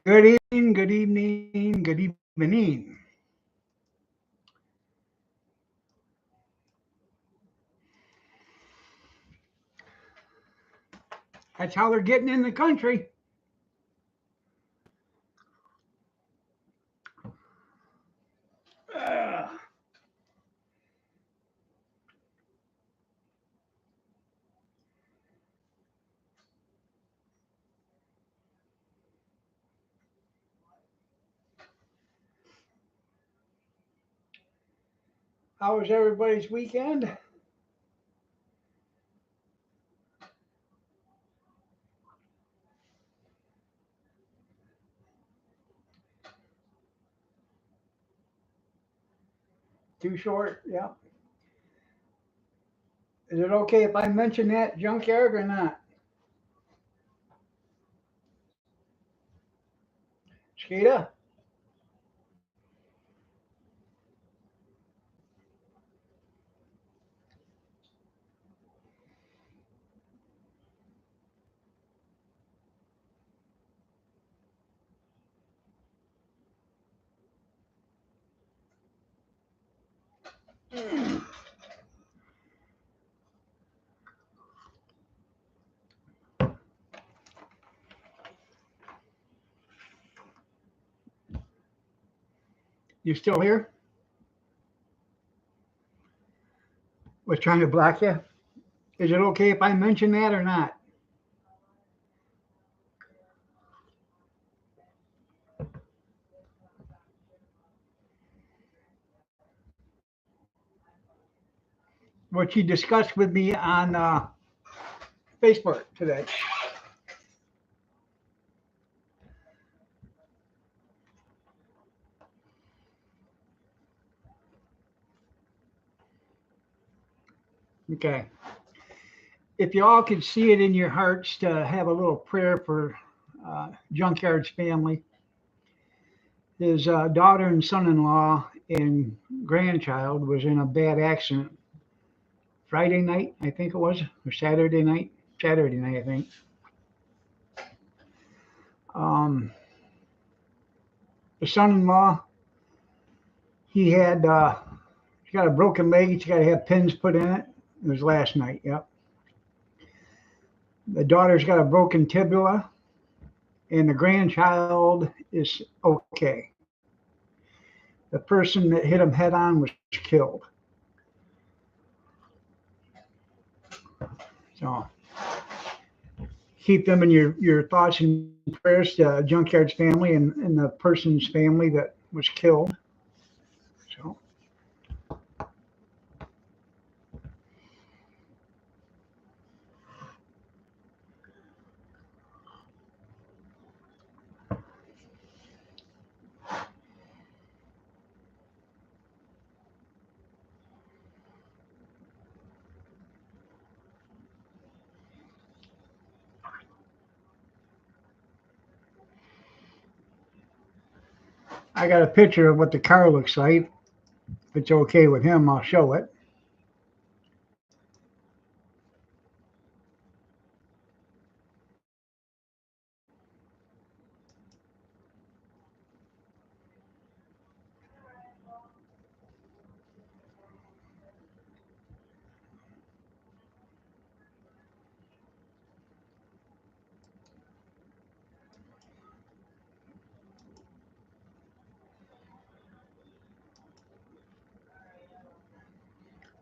Good evening, good evening. That's how they're getting in the country. Uh, how was everybody's weekend? Too short? Yeah. Is it okay if I mention that junkyard or not? Skeeta? You still here? Was trying to block you. Is it okay if I mention that or not? What you discussed with me on Facebook today. Okay. If you all could see it in your hearts to have a little prayer for Junkyard's family. His daughter and son-in-law and grandchild was in a bad accident Friday night, I think it was, or Saturday night. Saturday night, I think. Um, the son-in-law, he had he got a broken leg. He's got to have pins put in it. It was last night. Yep. The daughter's got a broken tibia, and the grandchild is okay. The person that hit him head on was killed. So keep them in your thoughts and prayers to Junkyard's family and the person's family that was killed. So I got a picture of what the car looks like. If it's okay with him, I'll show it.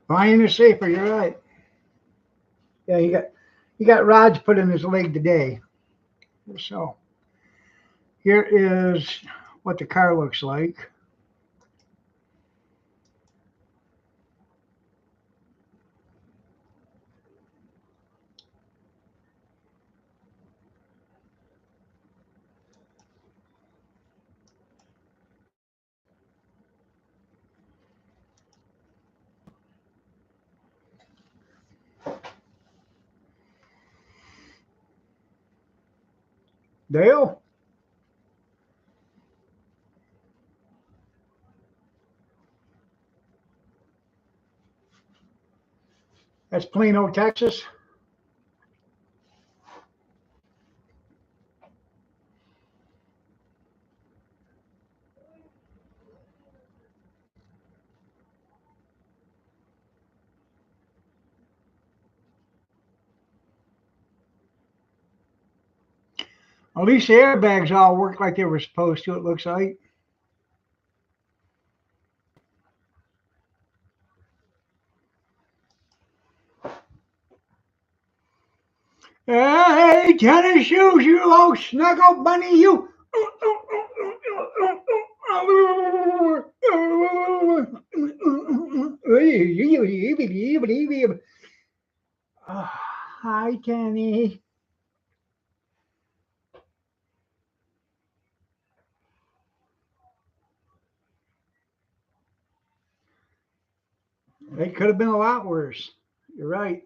Fine is safer. You're right. Yeah, he got rods put in his leg today. So here is what the car looks like. Dale, that's Plano, Texas. At least the airbags all worked like they were supposed to, it looks like. Hey, tennis shoes, you old snuggle bunny, you. Oh, hi, Tenny. It could have been a lot worse. You're right.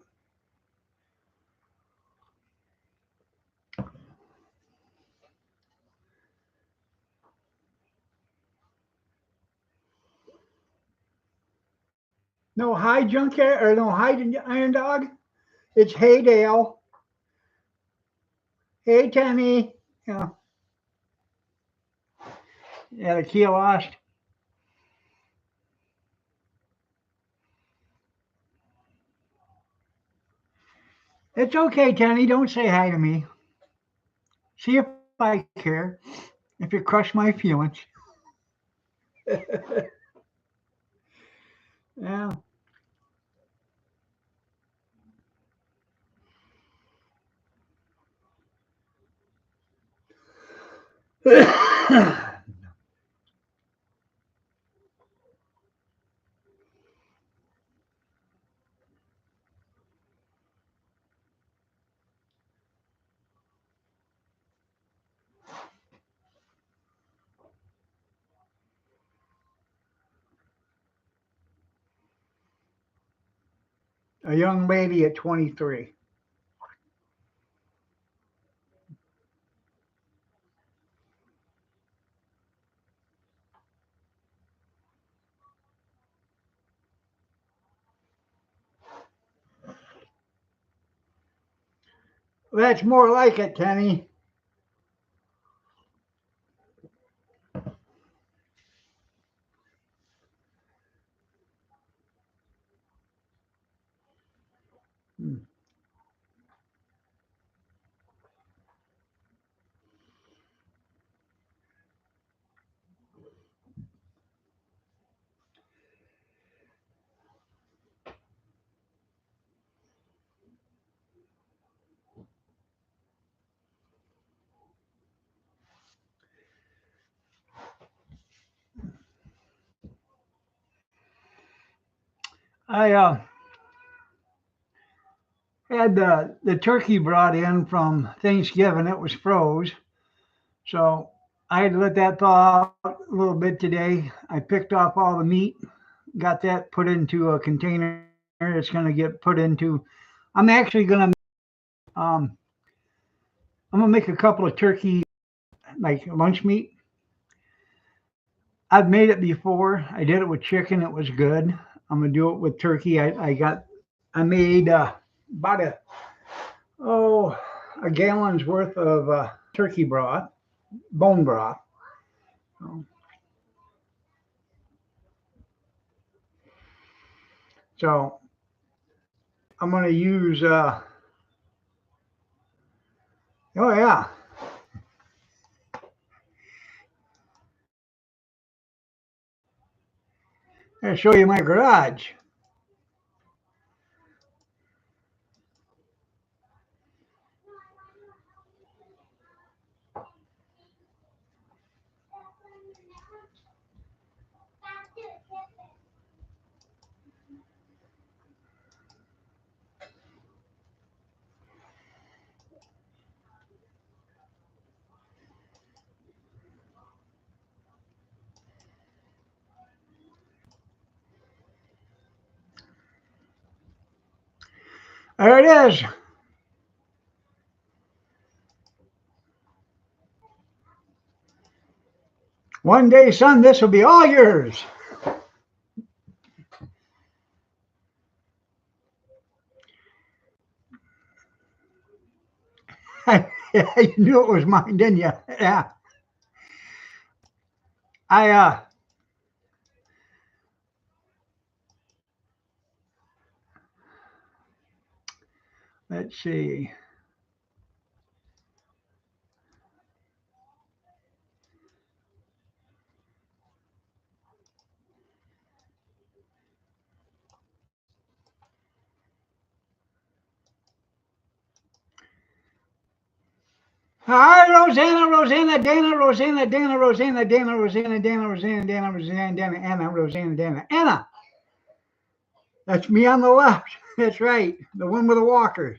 No, hi, Junkyard, or no, hi, Iron Dog. It's Hey Dale. Hey, Tenny. Yeah, yeah, the key lost. It's okay, Tenny. Don't say hi to me. See if I care. If you crush my feelings. Yeah. A young lady at 23. That's more like it, Tenny. Hmm. I had the turkey brought in from Thanksgiving. It was froze. So I had to let that thaw out a little bit today. I picked off all the meat, got that put into a container. It's going to get put into. I'm actually going to. I'm going to make a couple of turkey like lunch meat. I've made it before. I did it with chicken. It was good. I'm going to do it with turkey. I made about oh a gallon's worth of turkey broth, bone broth. So, so I'm going to use. Oh yeah, I'll show you my garage. There it is. One day, son, this will be all yours. You knew it was mine, didn't you? Yeah. I let's see. Hi, Rosanna, Rosanna, Dana, Rosanna, Dana, Rosanna, Dana, Rosanna, Dana, Rosanna, Dana, Rosanna, Dana, Anna, Rosanna, Dana, Anna. That's me on the left. That's right. The one with the walker.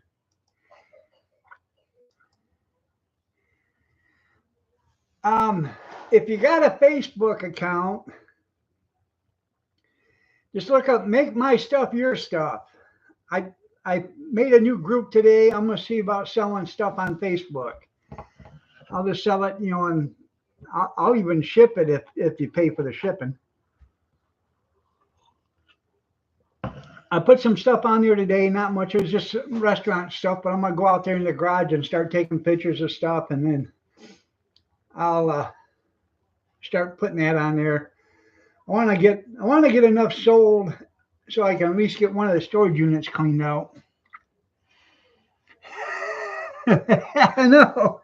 Um, if you got a Facebook account, just look up "Make My Stuff Your Stuff." I I made a new group today. I'm gonna see about selling stuff on Facebook. I'll just sell it, and I'll even ship it if you pay for the shipping. I put some stuff on there today, not much. It was just restaurant stuff, but I'm gonna go out there in the garage and start taking pictures of stuff, and then I'll start putting that on there. I want to get enough sold so I can at least get one of the storage units cleaned out. I know.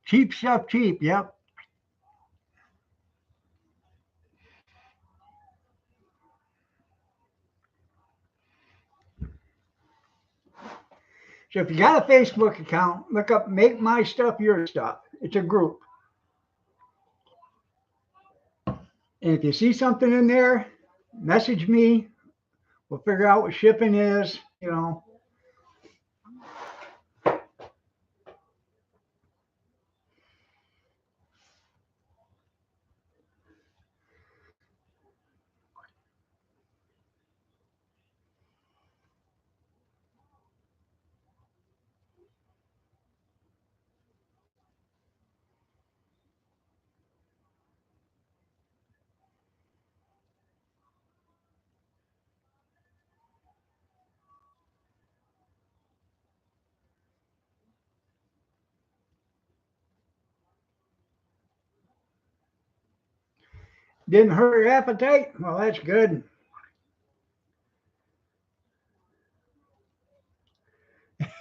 Cheap stuff, cheap. Yep. So if you got a Facebook account, look up "Make My Stuff Your Stuff." It's a group, and if you see something in there, message me. We'll figure out what shipping is. Didn't hurt your appetite? Well, that's good.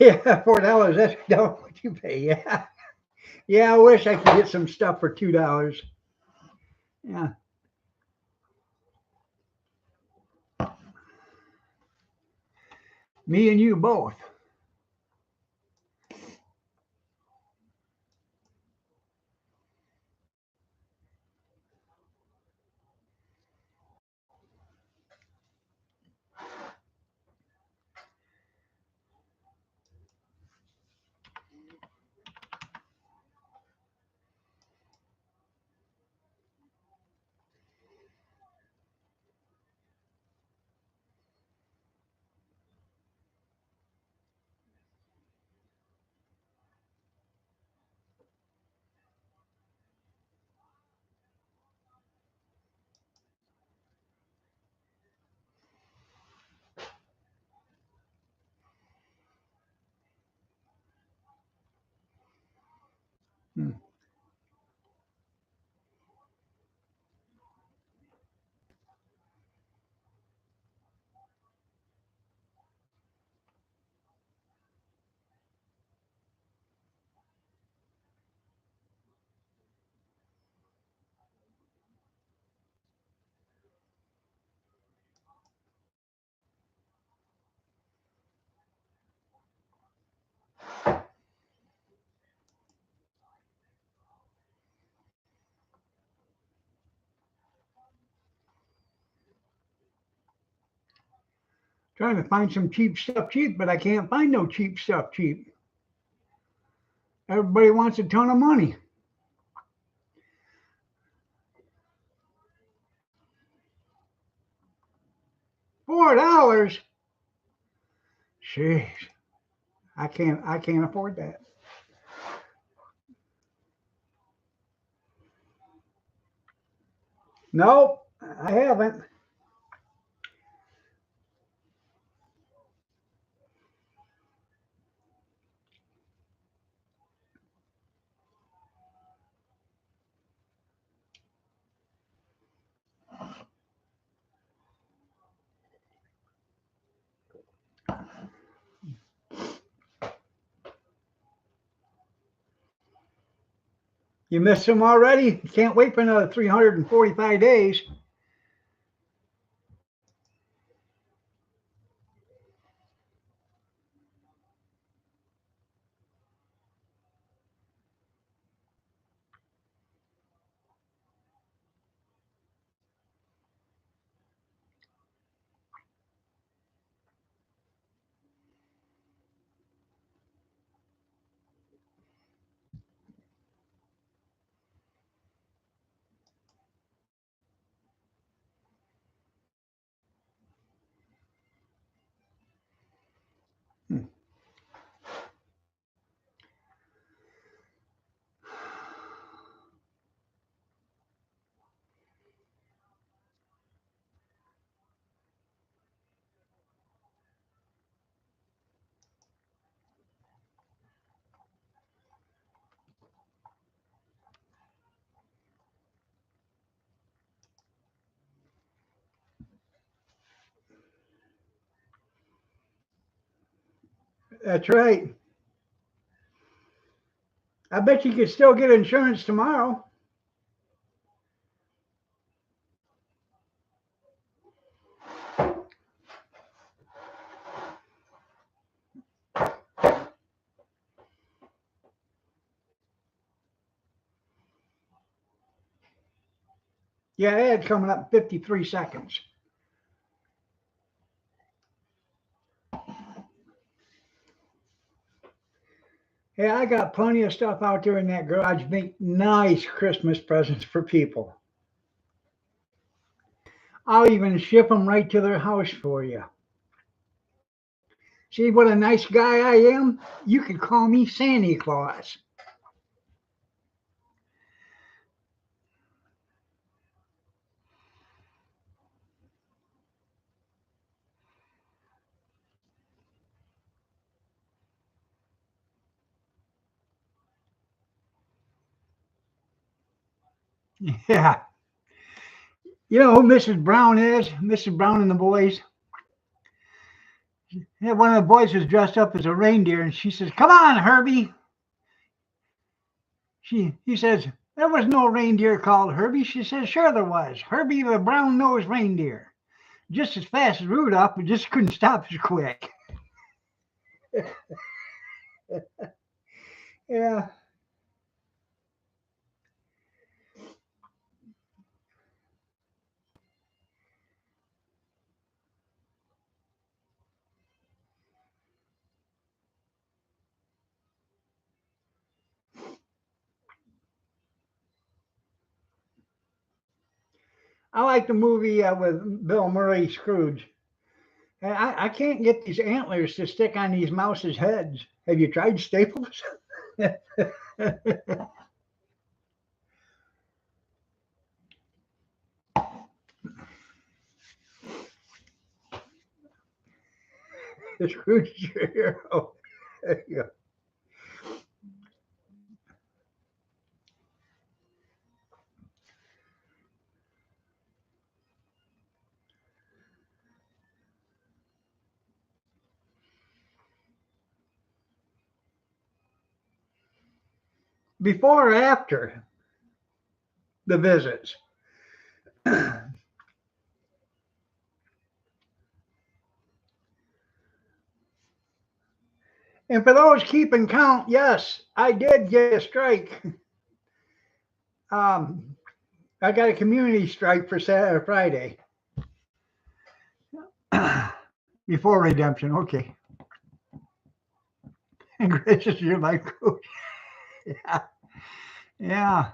Yeah, $4. That's double what you pay. Yeah. Yeah, I wish I could get some stuff for $2. Yeah. Me and you both. Hmm. Trying to find some cheap stuff cheap, but I can't find no cheap stuff cheap. Everybody wants a ton of money. $4? Jeez, I can't afford that. Nope, I haven't. You missed some already? You can't wait for another 345 days. That's right. I bet you could still get insurance tomorrow. Yeah, ad's coming up 53 seconds. Hey, I got plenty of stuff out there in that garage. Make nice Christmas presents for people. I'll even ship them right to their house for you. See what a nice guy I am? You could call me Santa Claus. Yeah. You know who Mrs. Brown is? Mrs. Brown and the boys. Yeah, one of the boys was dressed up as a reindeer, and she says, "Come on, Herbie." He says, "There was no reindeer called Herbie." She says, "Sure there was. Herbie the brown-nosed reindeer. Just as fast as Rudolph, but just couldn't stop as quick." Yeah. I like the movie with Bill Murray, Scrooge. And I can't get these antlers to stick on these mouses' heads. Have you tried staples? The Scrooge is your hero. There you go. Before or after the visits? And for those keeping count, yes, I did get a strike. Um, I got a community strike for Saturday, Friday. Before redemption, okay. And gracious, you're like, yeah, yeah.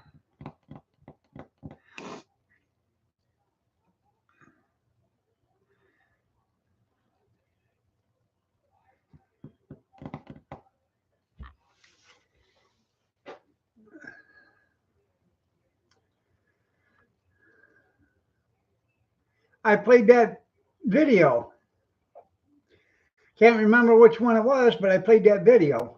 I played that video. Can't remember which one it was, but I played that video.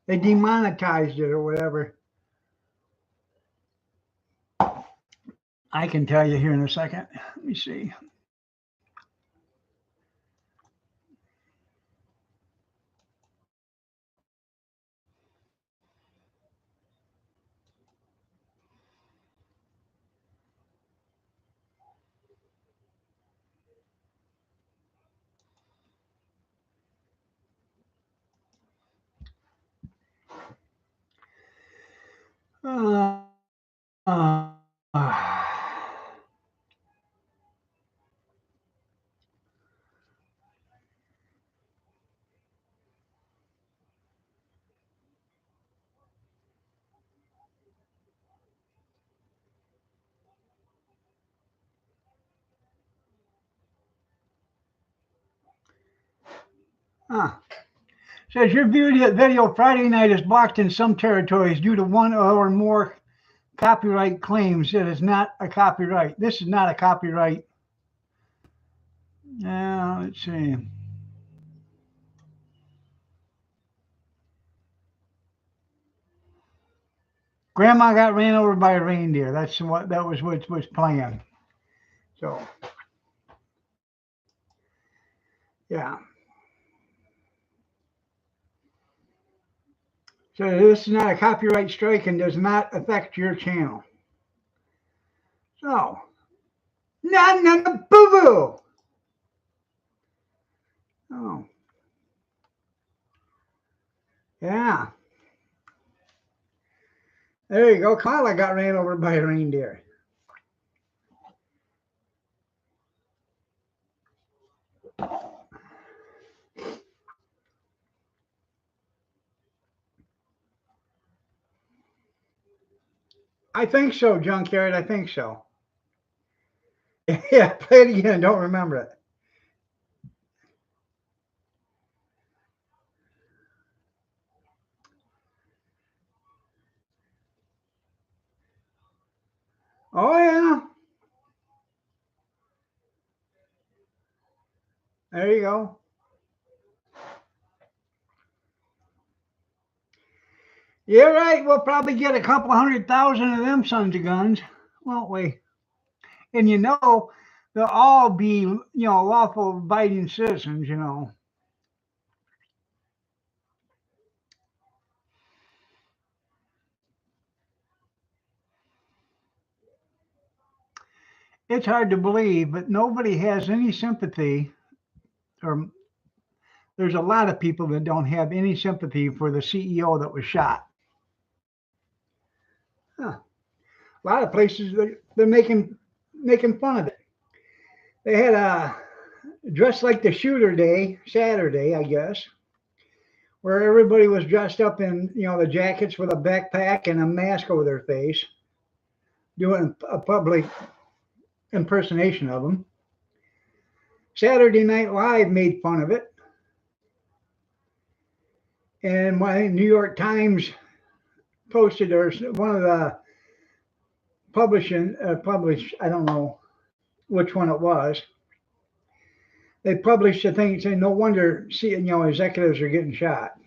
They demonetized it or whatever. I can tell you here in a second. Let me see. Uh, uh, uh, Says your video Friday night is blocked in some territories due to one or more copyright claims. It is not a copyright. This is not a copyright Yeah, let's see. Grandma got ran over by a reindeer. That's what that was was playing. So yeah. So this is not a copyright strike and does not affect your channel. So no boo boo. Oh yeah. There you go. Kyla got ran over by a reindeer. I think so, Junkyard. I think so. Yeah, play it again. Don't remember it. Oh yeah. There you go. You're right. We'll probably get a couple 100,000 of them sons of guns, won't we? And they'll all be, lawful abiding citizens. It's hard to believe, but nobody has any sympathy, or there's a lot of people that don't have any sympathy for the CEO that was shot. Huh. A lot of places they're making fun of it. They had a dressed like the shooter day, Saturday, I guess, where everybody was dressed up in the jackets with a backpack and a mask over their face, doing a public impersonation of them. Saturday Night Live made fun of it, and my New York Times posted, or one of the published, I don't know which one it was. They published a thing saying, "No wonder, executives are getting shot."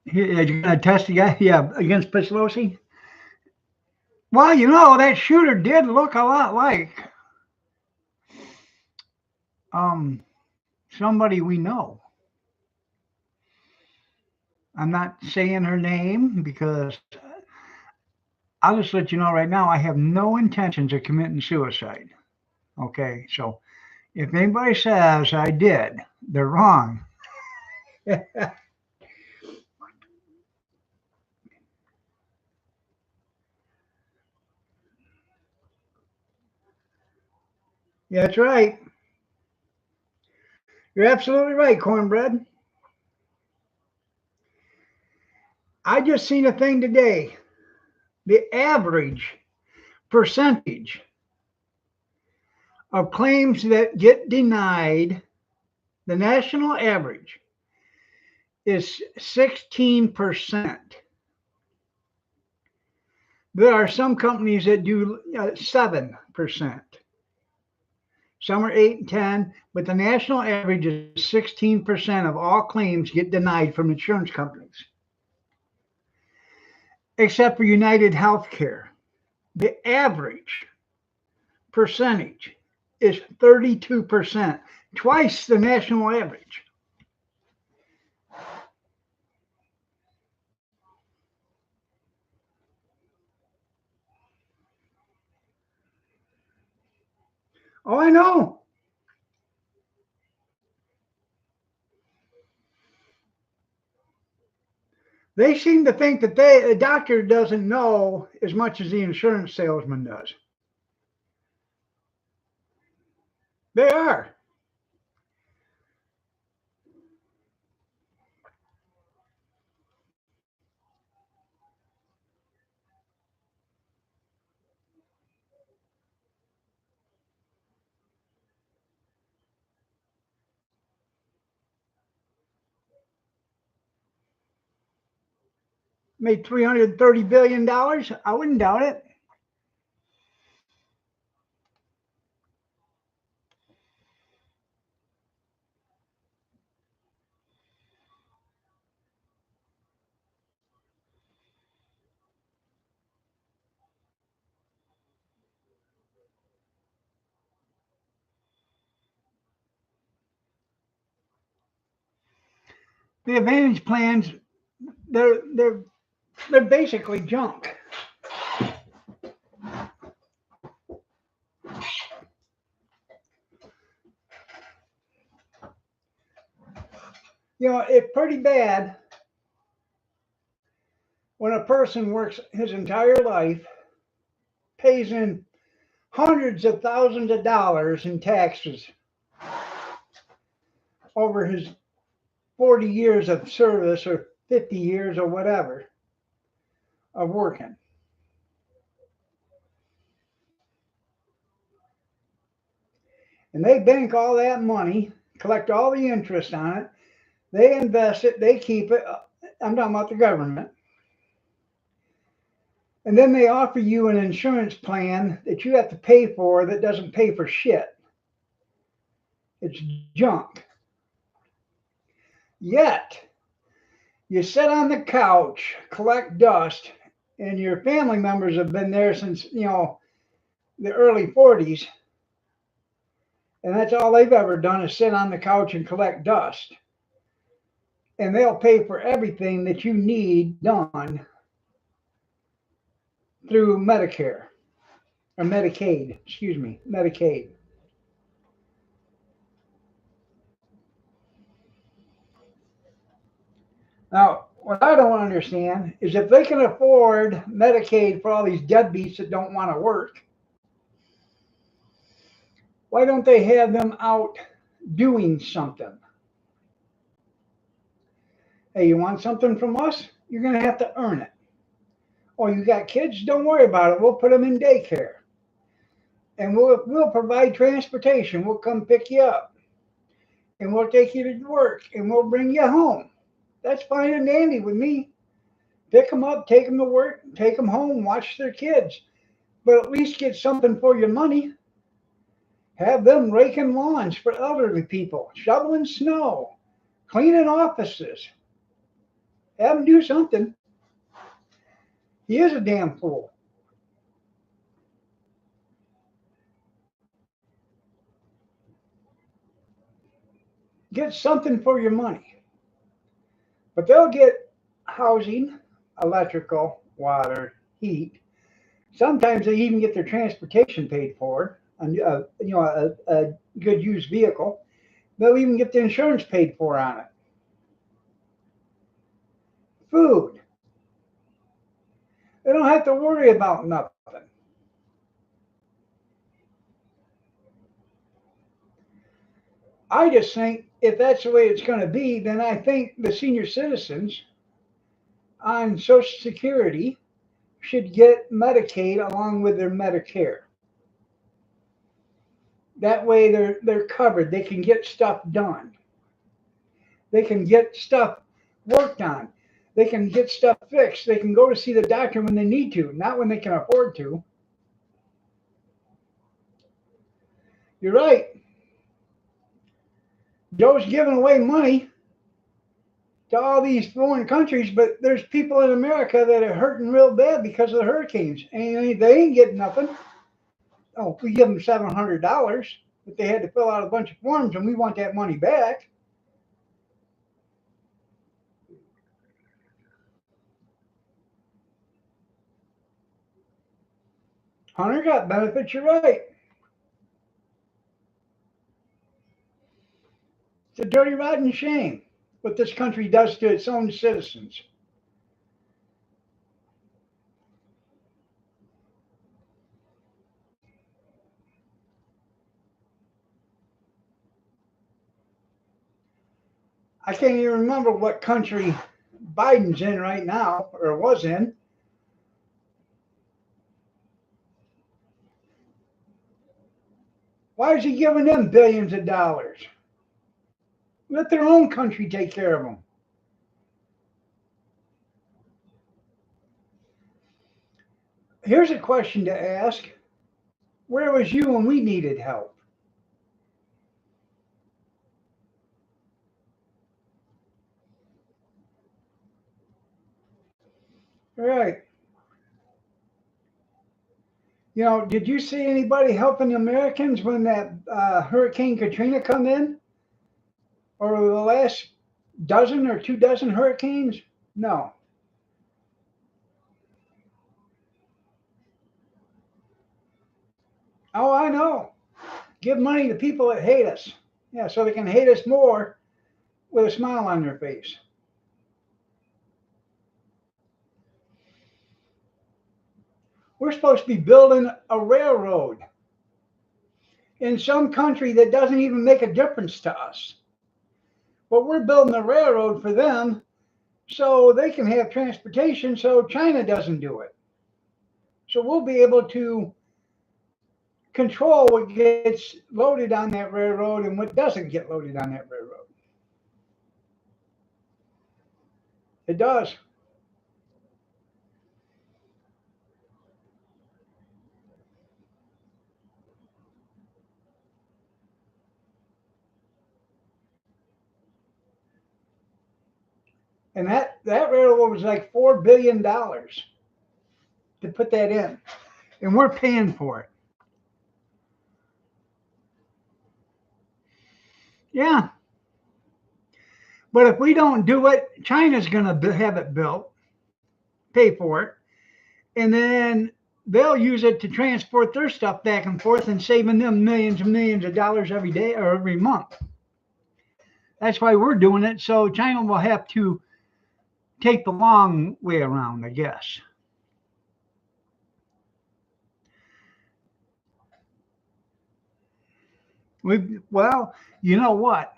You're gonna test the guy, yeah, against Pelosi. Well, that shooter did look a lot like um somebody we know. I'm not saying her name because I'll just let you know right now I have no intentions of committing suicide. Okay, so if anybody says I did, they're wrong. Yeah, that's right. You're absolutely right, cornbread. I just seen a thing today. The average percentage of claims that get denied, the national average is 16%. There are some companies that do 7%. Some are 8 and 10, but the national average is 16% of all claims get denied from insurance companies, except for United Healthcare. The average percentage is 32%, twice the national average. Oh, I know. They seem to think that the doctor doesn't know as much as the insurance salesman does. They are. Made $330 billion. I wouldn't doubt it. The Advantage plans, they're they're they're basically junk. It's pretty bad when a person works his entire life, pays in hundreds of thousands of dollars in taxes over his 40 years of service or 50 years or whatever of working. And they bank all that money, collect all the interest on it, they invest it, they keep it. I'm talking about the government. And then they offer you an insurance plan that you have to pay for that doesn't pay for shit. It's junk. Yet, you sit on the couch, collect dust, and your family members have been there since, the early 40s, and that's all they've ever done is sit on the couch and collect dust. And they'll pay for everything that you need done through Medicare or Medicaid, excuse me, Medicaid. Now, what I don't understand is if they can afford Medicaid for all these deadbeats that don't want to work, why don't they have them out doing something? Hey, you want something from us? You're going to have to earn it. Oh, you got kids? Don't worry about it. We'll put them in daycare. And we'll provide transportation. We'll come pick you up. And we'll take you to work. And we'll bring you home. That's fine and dandy with me. Pick them up, take them to work, take them home, watch their kids. But at least get something for your money. Have them raking lawns for elderly people, shoveling snow, cleaning offices. Have them do something. He is a damn fool. Get something for your money. But they'll get housing, electrical, water, heat. Sometimes they even get their transportation paid for, a good used vehicle. They'll even get the insurance paid for on it. Food. They don't have to worry about nothing. I just think if that's the way it's going to be, then I think the senior citizens on Social Security should get Medicaid along with their Medicare. That way they're covered. They can get stuff done. They can get stuff worked on. They can get stuff fixed. They can go to see the doctor when they need to, not when they can afford to. You're right. Joe's giving away money to all these foreign countries, but there's people in America that are hurting real bad because of the hurricanes, and they ain't getting nothing. Oh, we give them $700, but they had to fill out a bunch of forms, and we want that money back. Hunter got benefits. You're right. It's a dirty, rotten shame what this country does to its own citizens. I can't even remember what country Biden's in right now, or was in. Why is he giving them billions of dollars? Let their own country take care of them. Here's a question to ask. Where was you when we needed help? All right. Did you see anybody helping the Americans when that Hurricane Katrina come in? Or the last dozen or 2 dozen hurricanes? No. Oh, I know. Give money to people that hate us. Yeah, so they can hate us more with a smile on their face. We're supposed to be building a railroad in some country that doesn't even make a difference to us. But we're building a railroad for them so they can have transportation so China doesn't do it. So we'll be able to control what gets loaded on that railroad and what doesn't get loaded on that railroad. It does. And that railroad was like $4 billion to put that in. And we're paying for it. Yeah. But if we don't do it, China's going to have it built, pay for it, and then they'll use it to transport their stuff back and forth and saving them millions and millions of dollars every day or every month. That's why we're doing it. So China will have to take the long way around, I guess. Well, you know what?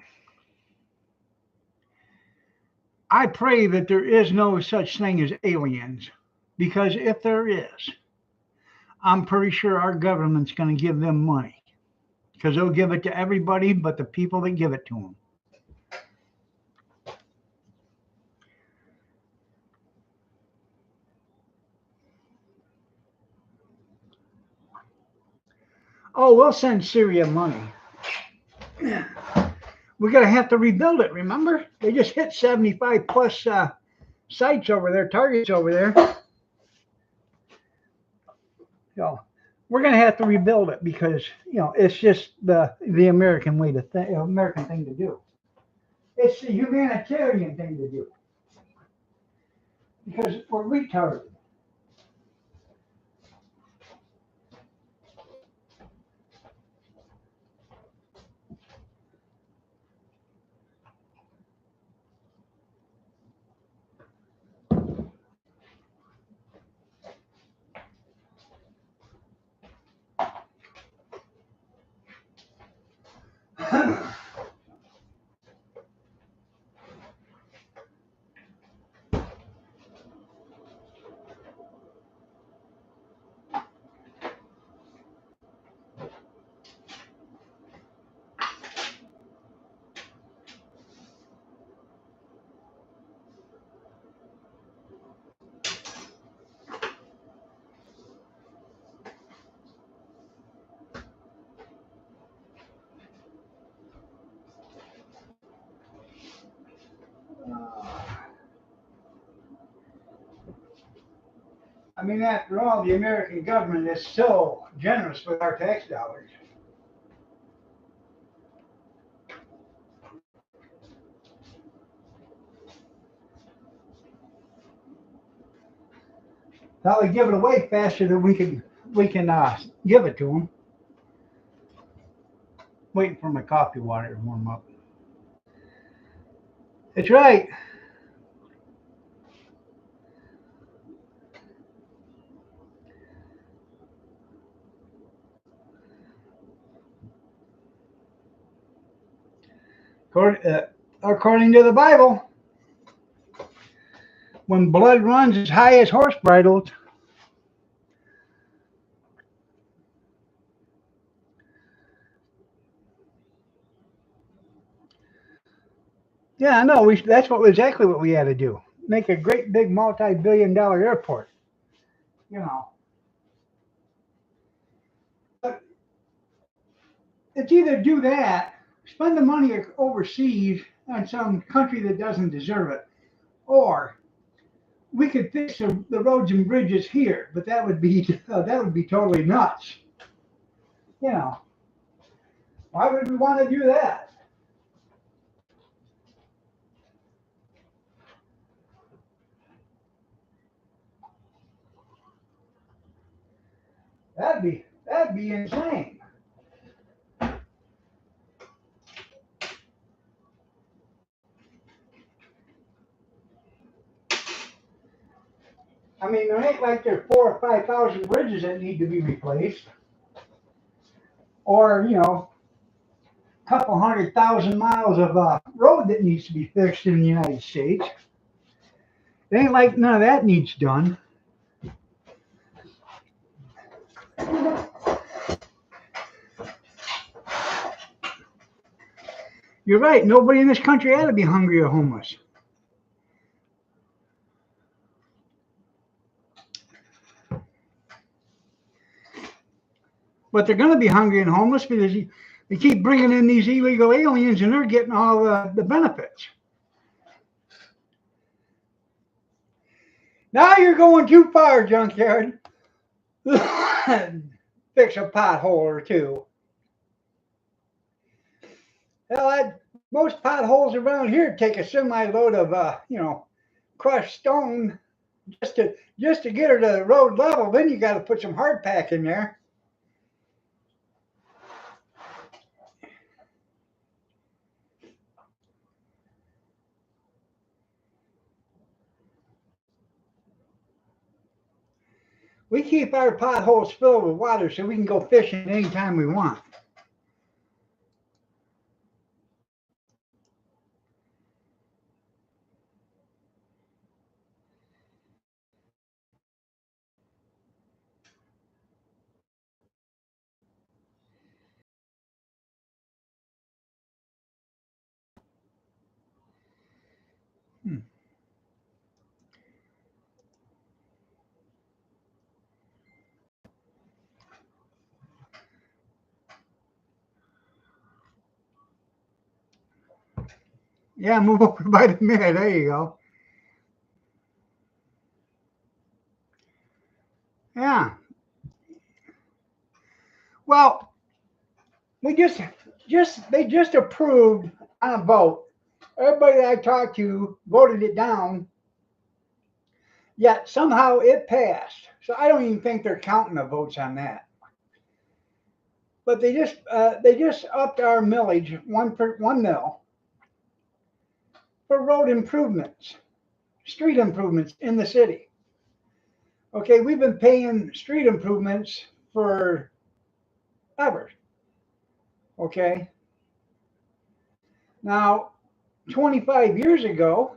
I pray that there is no such thing as aliens, because if there is, I'm pretty sure our government's going to give them money because they'll give it to everybody but the people that give it to them. Oh, we'll send Syria money. We're going to have to rebuild it, remember? They just hit 75 plus sites over there, targets over there. So we're going to have to rebuild it because, it's just the American way to think, American thing to do. It's the humanitarian thing to do because we're retarded. I mean, after all, the American government is so generous with our tax dollars. Now they give it away faster than we can give it to them. Waiting for my coffee water to warm up. That's right. According to the Bible, when blood runs as high as horse bridles, yeah, I know. That's exactly what we had to do. Make a great big multi-billion-dollar airport. You know, but it's either do that, spend the money overseas on some country that doesn't deserve it, or we could fix the roads and bridges here. But that would be totally nuts. You know, why would we want to do that? That'd be insane. I mean, there ain't like there's 4 or 5 thousand bridges that need to be replaced, or a couple 100,000 miles of road that needs to be fixed in the United States. It ain't like none of that needs done. You're right. Nobody in this country ought to be hungry or homeless. But they're going to be hungry and homeless because they keep bringing in these illegal aliens and they're getting all the benefits. Now you're going too far, Junkyard. Fix a pothole or two. Hell, most potholes around here take a semi load of crushed stone just to get her to the road level. Then you got to put some hard pack in there. We keep our potholes filled with water so we can go fishing anytime we want. Hmm. Yeah, move over by the minute. There you go. Yeah. Well, we they just approved on a vote. Everybody that I talked to voted it down, yet somehow it passed. So I don't even think they're counting the votes on that. But they just upped our millage 1 mil for road improvements, street improvements in the city. Okay, we've been paying street improvements for ever. Okay, now 25 years ago,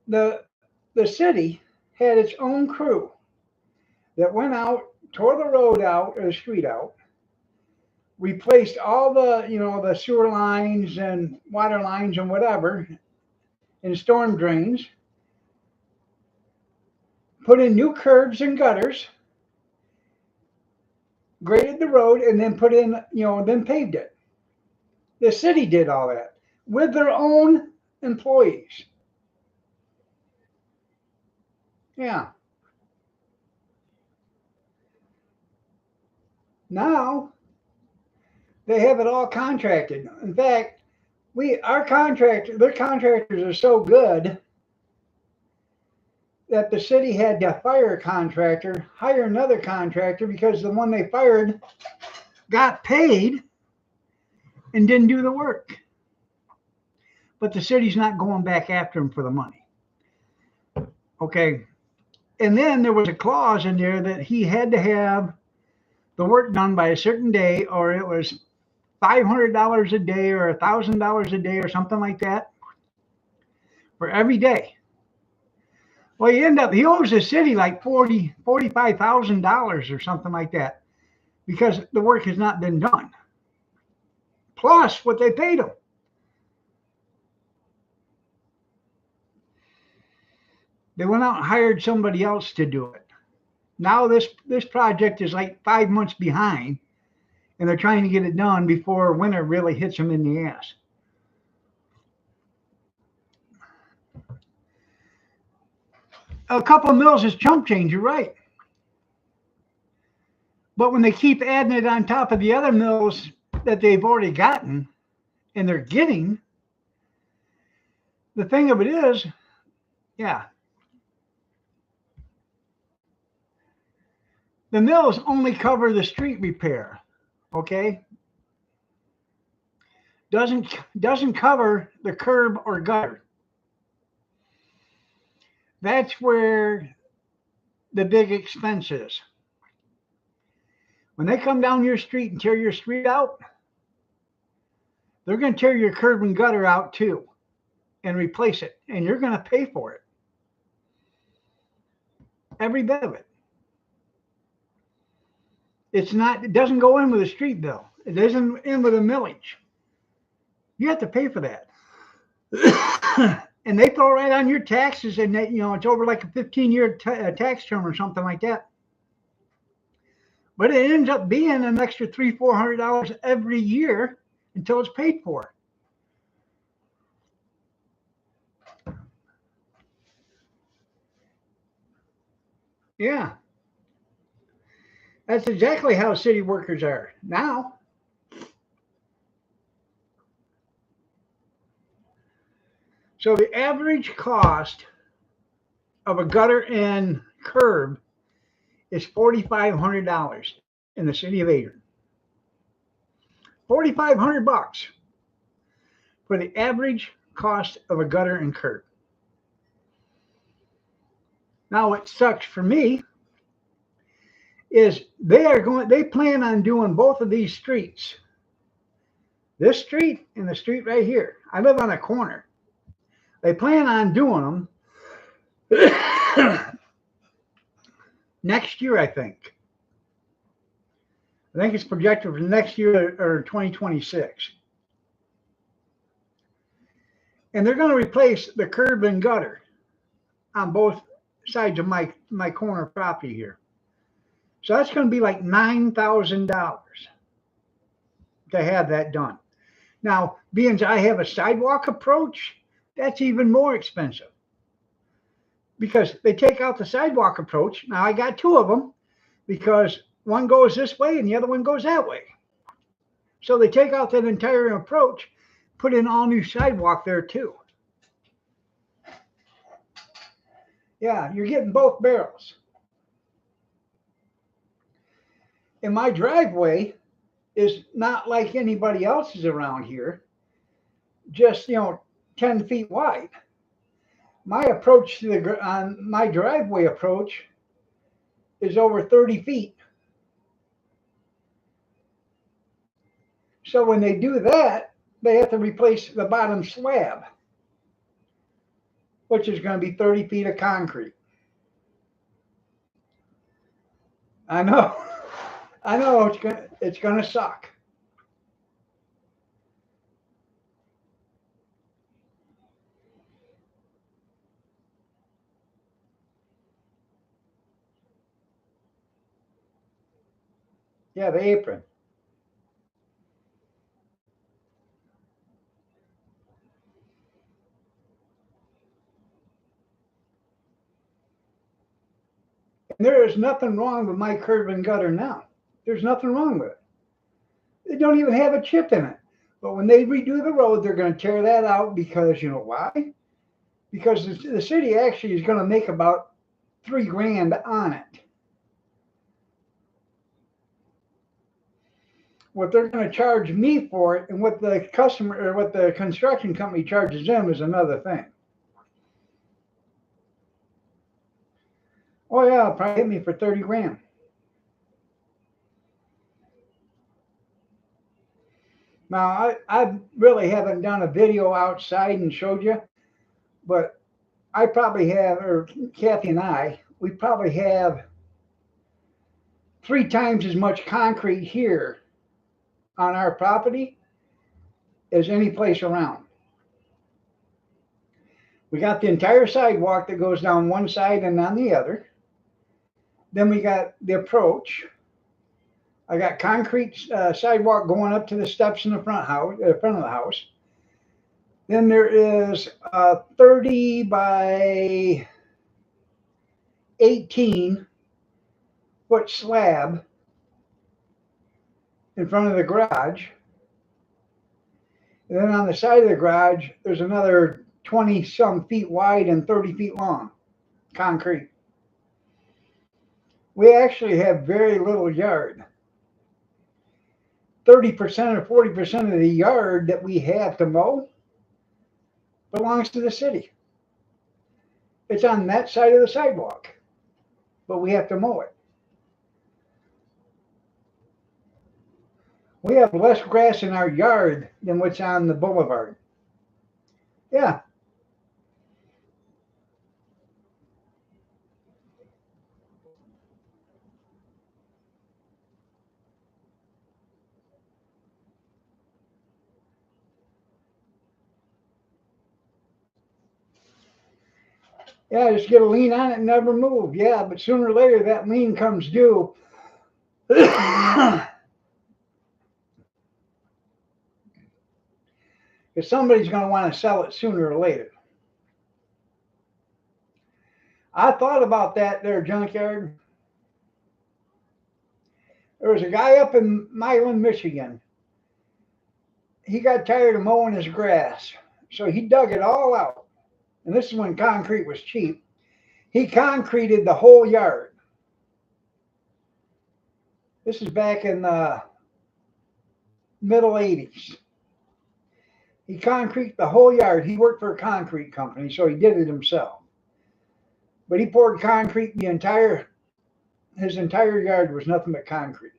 the the city had its own crew that went out, tore the road out or the street out, replaced all the sewer lines and water lines and whatever and storm drains, put in new curbs and gutters, graded the road, and then put in, then paved it. The city did all that with their own employees. Yeah. Now they have it all contracted. In fact, their contractors are so good that the city had to fire a contractor, hire another contractor because the one they fired got paid and didn't do the work. But the city's not going back after him for the money. Okay. And then there was a clause in there that he had to have the work done by a certain day, or it was $500 a day or $1,000 a day or something like that for every day. Well, he owes the city like $45,000 or something like that because the work has not been done. Plus what they paid him. They went out and hired somebody else to do it. Now this project is like 5 months behind, and they're trying to get it done before winter really hits them in the ass. A couple of mills is chump change, you're right. But when they keep adding it on top of the other mills that they've already gotten and they're getting, the thing of it is, yeah. The mills only cover the street repair, okay? Doesn't cover the curb or gutter. That's where the big expense is. When they come down your street and tear your street out, they're going to tear your curb and gutter out too and replace it, and you're going to pay for it. Every bit of it. It doesn't go in with a street bill. It isn't in with a millage. You have to pay for that. And they throw it right on your taxes, and they, it's over like a 15-year tax term or something like that. But it ends up being an extra $300-400 every year until it's paid for. Yeah, that's exactly how city workers are now. So the average cost of a gutter and curb is $4,500 in the city of Adrian. $4,500 for the average cost of a gutter and curb. Now, what sucks for me is they plan on doing both of these streets. This street and the street right here. I live on a corner. They plan on doing them next year, I think. I think it's projected for next year or 2026. And they're going to replace the curb and gutter on both sides of my corner property here. So that's going to be like $9,000 to have that done. Now, being I have a sidewalk approach, that's even more expensive because they take out the sidewalk approach. Now, I got two of them because one goes this way and the other one goes that way. So they take out that entire approach, put in all new sidewalk there too. Yeah, you're getting both barrels. And my driveway is not like anybody else's around here, just 10 feet wide. My approach to on my driveway approach is over 30 feet. So when they do that, they have to replace the bottom slab, which is going to be 30 feet of concrete. I know. I know it's going to suck. Yeah, the apron. And there is nothing wrong with my curb and gutter now. There's nothing wrong with it. They don't even have a chip in it. But when they redo the road, they're going to tear that out because you know why? Because the city actually is going to make about $3,000 on it. What they're going to charge me for it and what the customer or what the construction company charges them is another thing. Oh yeah, it'll probably hit me for $30,000. Now I really haven't done a video outside and showed you, but I probably have, or Kathy and we probably have 3 times as much concrete here on our property as any place around. We got the entire sidewalk that goes down one side and on the other. Then we got the approach. I got concrete sidewalk going up to the steps in the front of the house. Then there is a 30 by 18 foot slab in front of the garage. And then on the side of the garage, there's another 20 some feet wide and 30 feet long, concrete. We actually have very little yard. 30% or 40% of the yard that we have to mow belongs to the city. It's on that side of the sidewalk, but we have to mow it. We have less grass in our yard than what's on the boulevard. Yeah. Yeah, just get a lien on it and never move. Yeah, but sooner or later that lien comes due. Because somebody's going to want to sell it sooner or later. I thought about that there, junkyard. There was a guy up in Milan, Michigan. He got tired of mowing his grass, so he dug it all out. And this is when concrete was cheap. He concreted the whole yard. This is back in the middle 80s. He concreted the whole yard. He worked for a concrete company, so he did it himself. But he poured concrete his entire yard was nothing but concrete.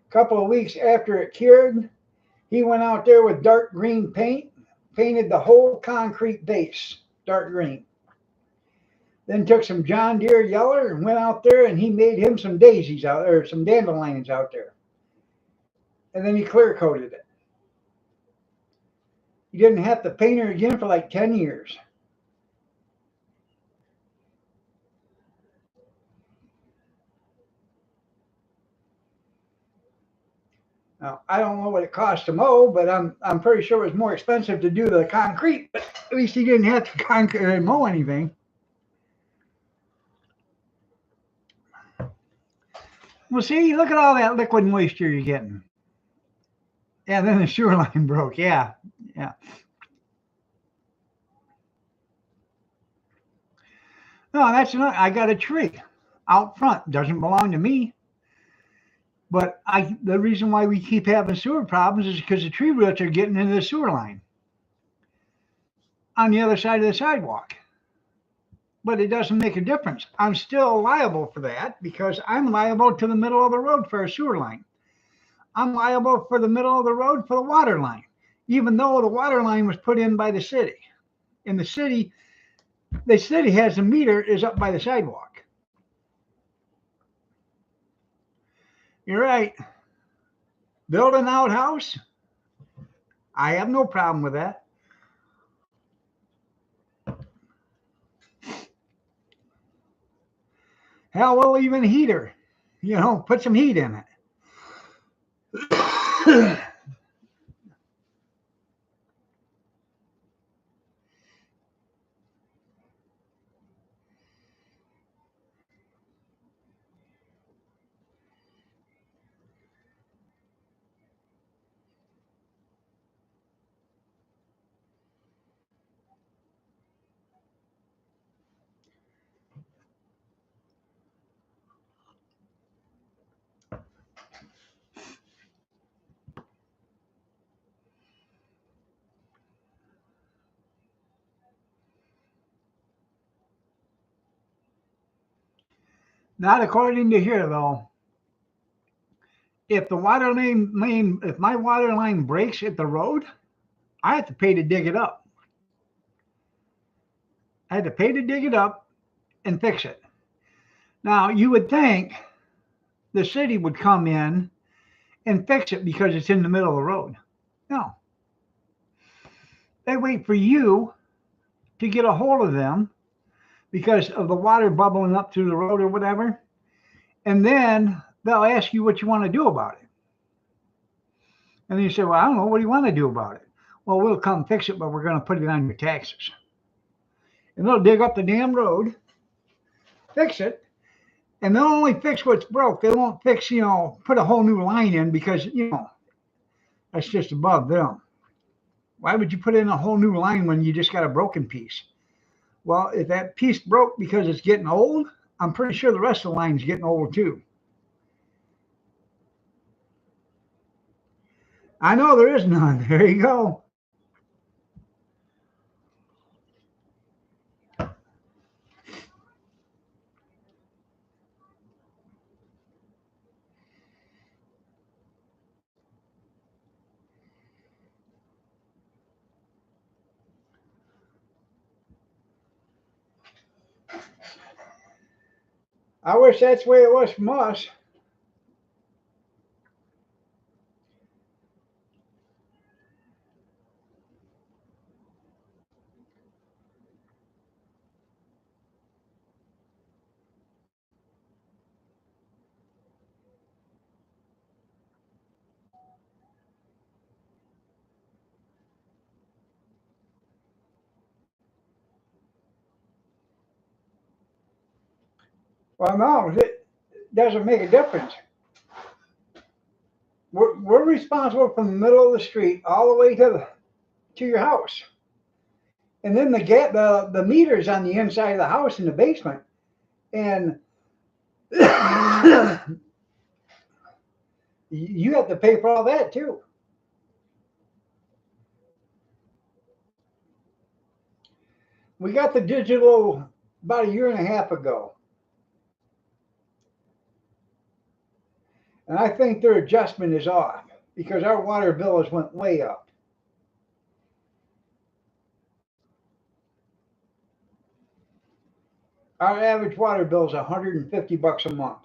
A couple of weeks after it cured, he went out there with dark green paint, painted the whole concrete base dark green. Then took some John Deere yeller and went out there and he made him some daisies out there, some dandelions out there. And then he clear coated it. He didn't have to paint it again for like 10 years. Now, I don't know what it cost to mow, but I'm pretty sure it was more expensive to do the concrete. But at least he didn't have to mow anything. Well, see, look at all that liquid moisture you're getting. Yeah, then the sewer line broke. Yeah, yeah. No, that's not. I got a tree out front. Doesn't belong to me. But the reason why we keep having sewer problems is because the tree roots are getting into the sewer line on the other side of the sidewalk. But it doesn't make a difference. I'm still liable for that because I'm liable to the middle of the road for a sewer line. I'm liable for the middle of the road for the water line, even though the water line was put in by the city. And the city has a meter is up by the sidewalk. You're right. Build an outhouse. I have no problem with that. Hell, we'll even heat her. Put some heat in it. Not according to here, though. If my water line breaks at the road, I have to pay to dig it up. I had to pay to dig it up and fix it. Now, you would think the city would come in and fix it because it's in the middle of the road. No. They wait for you to get a hold of them because of the water bubbling up through the road or whatever. And then they'll ask you what you want to do about it. And then you say, well, I don't know. What do you want to do about it? Well, we'll come fix it, but we're going to put it on your taxes. And they'll dig up the damn road, fix it, and they'll only fix what's broke. They won't fix, put a whole new line in because, that's just above them. Why would you put in a whole new line when you just got a broken piece? Well, if that piece broke because it's getting old, I'm pretty sure the rest of the line's getting old too. I know there is none. There you go. I wish that's the way it was from us. Well, no, it doesn't make a difference. We're responsible from the middle of the street all the way to your house. And then the meters on the inside of the house in the basement. And you have to pay for all that too. We got the digital about a year and a half ago. And I think their adjustment is off because our water bill has went way up. Our average water bill is $150 a month.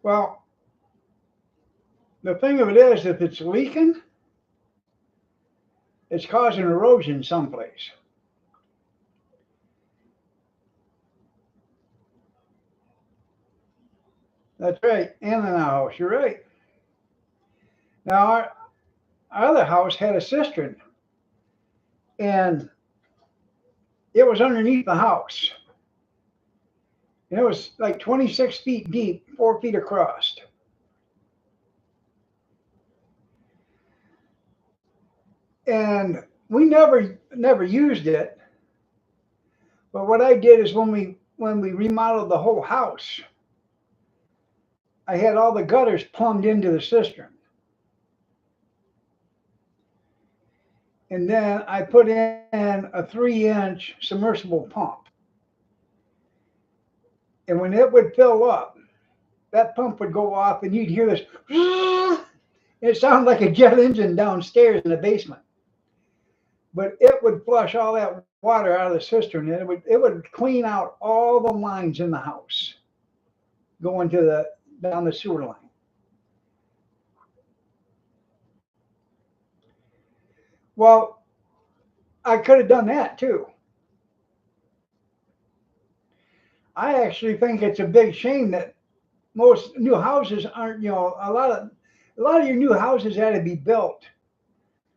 Well, the thing of it is, if it's leaking, it's causing erosion someplace. That's right. And in our house, you're right. Now, our other house had a cistern, and it was underneath the house. And it was like 26 feet deep, 4 feet across. And we never used it. But what I did is when we remodeled the whole house, I had all the gutters plumbed into the cistern. And then I put in a 3-inch submersible pump. And when it would fill up, that pump would go off and you'd hear this. It sounded like a jet engine downstairs in the basement. But it would flush all that water out of the cistern and it would clean out all the lines in the house going to the down the sewer line. Well, I could have done that too. I actually think it's a big shame that most new houses aren't, a lot of your new houses had to be built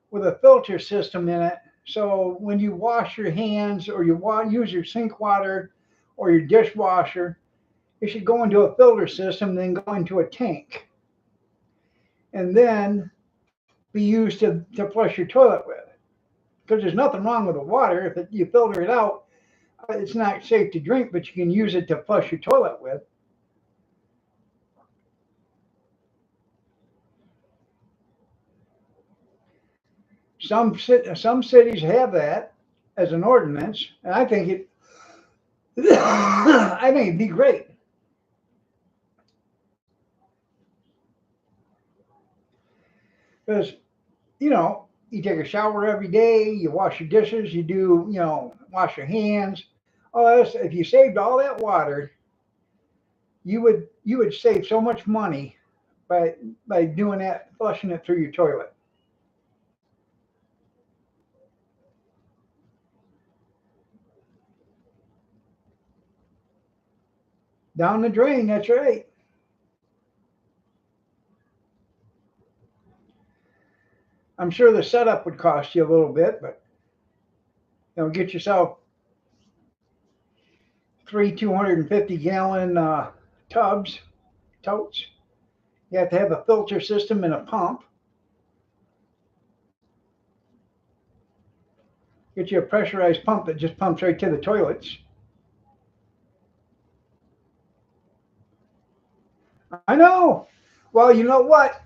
with a filter system in it. So when you wash your hands or you use your sink water or your dishwasher, it should go into a filter system, then go into a tank, and then be used to flush your toilet with. Because there's nothing wrong with the water. You filter it out, it's not safe to drink, but you can use it to flush your toilet with. Some cities have that as an ordinance, and I think I think it'd be great because you take a shower every day, you wash your dishes, you do wash your hands. Oh, if you saved all that water, you would save so much money by doing that, flushing it through your toilet. Down the drain, that's right. I'm sure the setup would cost you a little bit, but get yourself three 250-gallon tubs, totes. You have to have a filter system and a pump. Get you a pressurized pump that just pumps right to the toilets. I know. Well, you know what?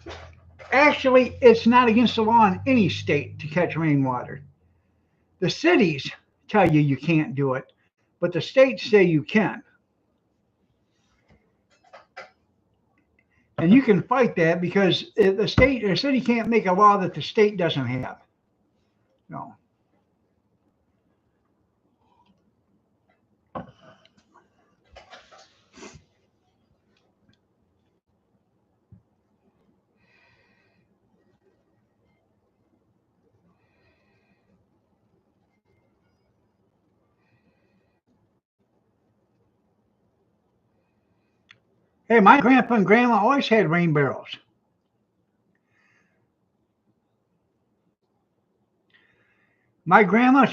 Actually, it's not against the law in any state to catch rainwater. The cities tell you you can't do it, but the states say you can. And you can fight that because the state or city can't make a law that the state doesn't have. No. Hey, my grandpa and grandma always had rain barrels. My grandma,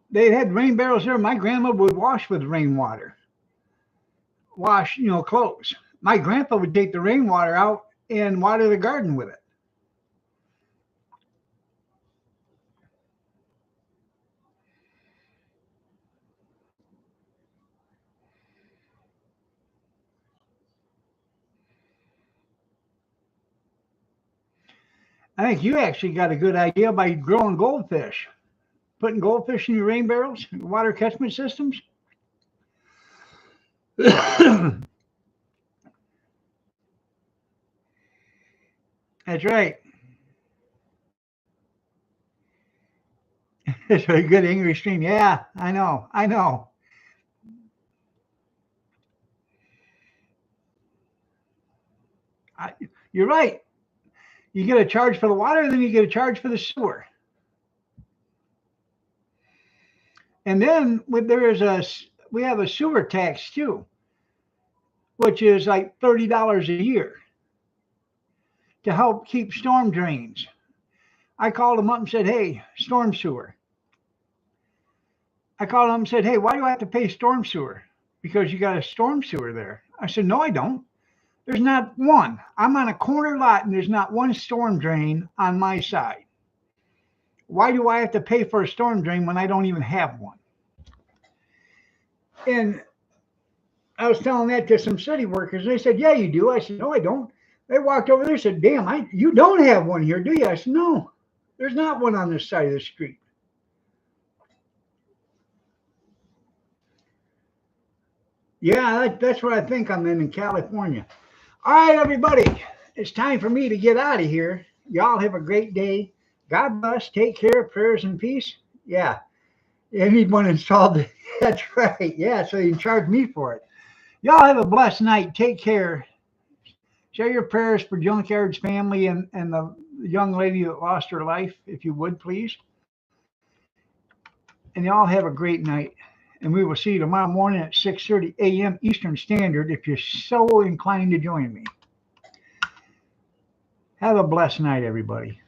they had rain barrels there. My grandma would wash with rainwater, wash, clothes. My grandpa would take the rainwater out and water the garden with it. I think you actually got a good idea by growing goldfish, putting goldfish in your rain barrels, water catchment systems. That's right. It's a good English stream. Yeah, I know. I know. I, you're right. You get a charge for the water, then you get a charge for the sewer. And then we have a sewer tax too, which is like $30 a year to help keep storm drains. I called them up and said, "Hey, storm sewer." I called them and said, "Hey, why do I have to pay storm sewer? Because you got a storm sewer there." I said, "No, I don't. There's not one. I'm on a corner lot and there's not one storm drain on my side. Why do I have to pay for a storm drain when I don't even have one?" And I was telling that to some city workers. They said, "Yeah, you do." I said, "No, I don't." They walked over there and said, "Damn, you don't have one here, do you?" I said, "No, there's not one on this side of the street." Yeah, that's what I think I'm in California. All right, everybody, it's time for me to get out of here. Y'all have a great day. God bless. Take care. Prayers and peace. Yeah, I need one installed. That's right. Yeah, so you can charge me for it. Y'all have a blessed night. Take care. Share your prayers for Junkyard's family and the young lady that lost her life, if you would, please. And y'all have a great night. And we will see you tomorrow morning at 6:30 a.m. Eastern Standard if you're so inclined to join me. Have a blessed night, everybody.